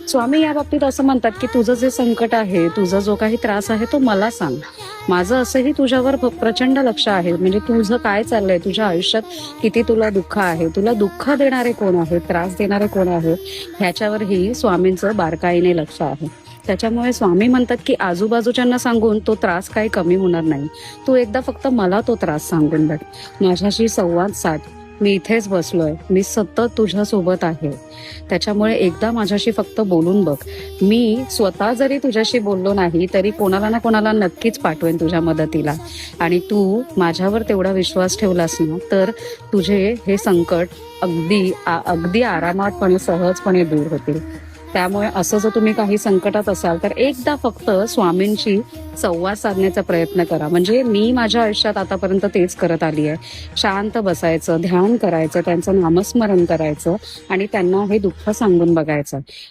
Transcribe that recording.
स्वामी या बाबतीत असं म्हणतात की तुझं जे संकट आहे, तुझा जो काही त्रास आहे तो मला सांग. माझं असंही तुझ्यावर प्रचंड लक्ष आहे. म्हणजे तुझं काय चाललंय, तुझ्या आयुष्यात किती तुला दुःख आहे, तुला दुःख देणारे कोण आहे, त्रास देणारे कोण आहे, ह्याच्यावरही स्वामींचं बारकाईने लक्ष आहे. त्याच्यामुळे स्वामी म्हणतात की आजूबाजूच्यांना सांगून तो त्रास काही कमी होणार नाही. तू एकदा फक्त मला तो त्रास सांगून बघ, माझ्याशी संवाद साध. मी इथेच बसलोय, मी सतत तुझ्या सोबत आहे. त्याच्यामुळे एकदा माझ्याशी फक्त बोलून बघ. मी स्वतः जरी तुझ्याशी बोललो नाही तरी कोणाला ना कोणाला नक्कीच पाठवेन तुझ्या मदतीला. आणि तू माझ्यावर तेवढा विश्वास ठेवलास ना तर तुझे हे संकट अगदी आरामातपणे सहजपणे दूर होतील. त्यामुळे असं जर तुम्ही काही संकटात असाल तर एकदा फक्त स्वामींशी संवाद साधण्याचा प्रयत्न करा. म्हणजे मी माझ्या आयुष्यात आतापर्यंत तेच करत आली आहे. शांत बसायचं, ध्यान करायचं, त्यांचं नामस्मरण करायचं आणि त्यांना हे दुःख सांगून बघायचं.